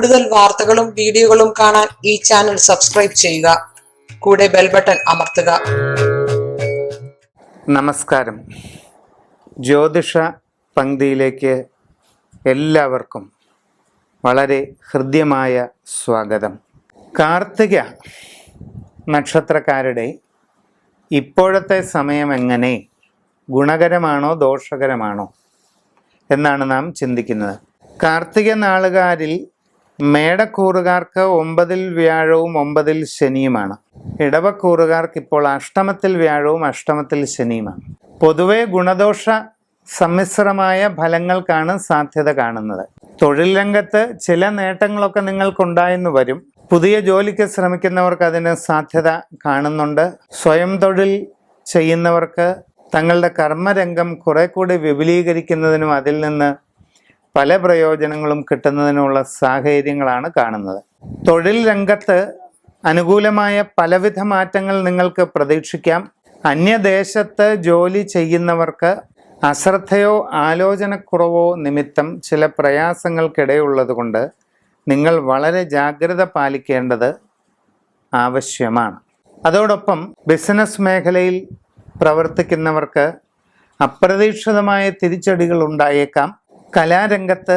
കൂടുതൽ വാർത്തകളും വീഡിയോകളും കാണാൻ ഈ ചാനൽ സബ്സ്ക്രൈബ് ചെയ്യുക. കൂടെ ബെൽ ബട്ടൺ അമർത്തുക. നമസ്കാരം. ജ്യോതിഷ പങ്ക്തിയിലേക്ക് എല്ലാവർക്കും വളരെ ഹൃദ്യമായ സ്വാഗതം. കാർത്തിക നക്ഷത്രക്കാരുടെ ഇപ്പോഴത്തെ സമയം എങ്ങനെ, ഗുണകരമാണോ ദോഷകരമാണോ എന്നാണ് നാം ചിന്തിക്കുന്നത്. കാർത്തിക നാളുകാരിൽ മേടക്കൂറുകാർക്ക് 9-ൽ വ്യാഴവും 9-ൽ ശനിയുമാണ്. ഇടവക്കൂറുകാർക്ക് ഇപ്പോൾ അഷ്ടമത്തിൽ വ്യാഴവും അഷ്ടമത്തിൽ ശനിയുമാണ്. പൊതുവെ ഗുണദോഷ സമ്മിശ്രമായ ഫലങ്ങൾക്കാണ് സാധ്യത കാണുന്നത്. തൊഴിൽ രംഗത്ത് ചില നേട്ടങ്ങളൊക്കെ നിങ്ങൾക്കുണ്ടായെന്ന് വരും. പുതിയ ജോലിക്ക് ശ്രമിക്കുന്നവർക്ക് അതിന് സാധ്യത കാണുന്നുണ്ട്. സ്വയം തൊഴിൽ ചെയ്യുന്നവർക്ക് തങ്ങളുടെ കർമ്മരംഗം കുറെ കൂടി വിപുലീകരിക്കുന്നതിനും അതിൽ നിന്ന് പല പ്രയോജനങ്ങളും കിട്ടുന്നതിനുള്ള സാഹചര്യങ്ങളാണ് കാണുന്നത്. തൊഴിൽ രംഗത്ത് അനുകൂലമായ പലവിധ മാറ്റങ്ങൾ നിങ്ങൾക്ക് പ്രതീക്ഷിക്കാം. അന്യദേശത്ത് ജോലി ചെയ്യുന്നവർക്ക് അശ്രദ്ധയോ ആലോചനക്കുറവോ നിമിത്തം ചില പ്രയാസങ്ങൾക്കിടയുള്ളത് കൊണ്ട് നിങ്ങൾ വളരെ ജാഗ്രത പാലിക്കേണ്ടത് ആവശ്യമാണ്. അതോടൊപ്പം ബിസിനസ് മേഖലയിൽ പ്രവർത്തിക്കുന്നവർക്ക് അപ്രതീക്ഷിതമായ തിരിച്ചടികൾ ഉണ്ടായേക്കാം. കലാരംഗത്ത്,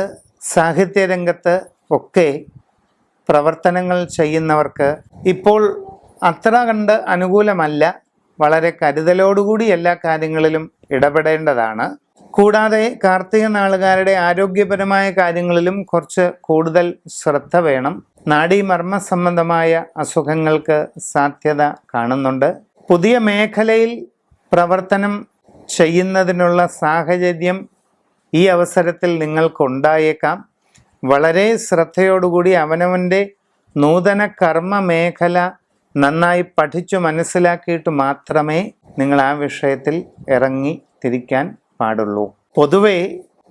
സാഹിത്യരംഗത്ത് ഒക്കെ പ്രവർത്തനങ്ങൾ ചെയ്യുന്നവർക്ക് ഇപ്പോൾ അത്ര കണ്ട് അനുകൂലമല്ല. വളരെ കരുതലോടുകൂടി എല്ലാ കാര്യങ്ങളിലും ഇടപെടേണ്ടതാണ്. കൂടാതെ കാർത്തിക നാളുകാരുടെ ആരോഗ്യപരമായ കാര്യങ്ങളിലും കുറച്ച് കൂടുതൽ ശ്രദ്ധ വേണം. നാഡീമർമ്മ സംബന്ധമായ അസുഖങ്ങൾക്ക് സാധ്യത കാണുന്നുണ്ട്. പുതിയ മേഖലയിൽ പ്രവർത്തനം ചെയ്യുന്നതിനുള്ള സാഹചര്യം ഈ അവസരത്തിൽ നിങ്ങൾക്കുണ്ടായേക്കാം. വളരെ ശ്രദ്ധയോടുകൂടി അവനവൻ്റെ നൂതന കർമ്മ മേഖല നന്നായി പഠിച്ചു മനസ്സിലാക്കിയിട്ട് മാത്രമേ നിങ്ങൾ ആ വിഷയത്തിൽ ഇറങ്ങി തിരിക്കാൻ പാടുള്ളൂ. പൊതുവെ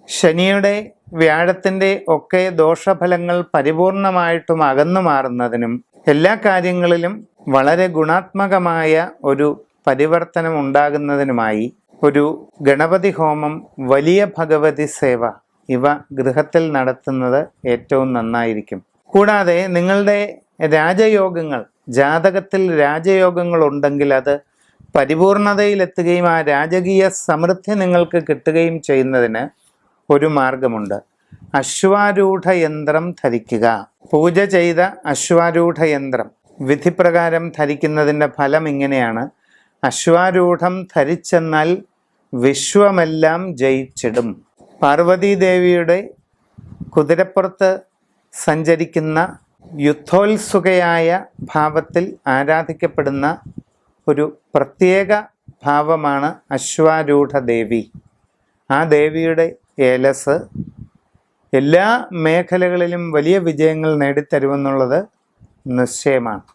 ശനിയുടെ വ്യാഴത്തിൻ്റെ ഒക്കെ ദോഷഫലങ്ങൾ പരിപൂർണമായിട്ടും അകന്നു മാറുന്നതിനും എല്ലാ കാര്യങ്ങളിലും വളരെ ഗുണാത്മകമായ ഒരു പരിവർത്തനം ഉണ്ടാകുന്നതിനുമായി ഒരു ഗണപതി ഹോമം, വലിയ ഭഗവതി സേവ ഇവ ഗൃഹത്തിൽ നടത്തുന്നത് ഏറ്റവും നന്നായിരിക്കും. കൂടാതെ നിങ്ങളുടെ രാജയോഗങ്ങൾ, ജാതകത്തിൽ രാജയോഗങ്ങൾ ഉണ്ടെങ്കിൽ അത് പരിപൂർണതയിലെത്തുകയും ആ രാജകീയ സമൃദ്ധി നിങ്ങൾക്ക് കിട്ടുകയും ചെയ്യുന്നതിന് ഒരു മാർഗമുണ്ട്. അശ്വാരൂഢ യന്ത്രം ധരിക്കുക. പൂജ ചെയ്ത അശ്വാരൂഢ യന്ത്രം വിധിപ്രകാരം ധരിക്കുന്നതിൻ്റെ ഫലം ഇങ്ങനെയാണ്: അശ്വാരൂഢം ധരിച്ചെന്നാൽ വിശ്വമെല്ലാം ജയിച്ചിടും. പാർവതീദേവിയുടെ കുതിരപ്പുറത്ത് സഞ്ചരിക്കുന്ന യുദ്ധോത്സുകയായ ഭാവത്തിൽ ആരാധിക്കപ്പെടുന്ന ഒരു പ്രത്യേക ഭാവമാണ് അശ്വാരൂഢ ദേവി. ആ ദേവിയുടെ ഏലസ് എല്ലാ മേഖലകളിലും വലിയ വിജയങ്ങൾ നേടിത്തരുമെന്നുള്ളത് നിശ്ചയമാണ്.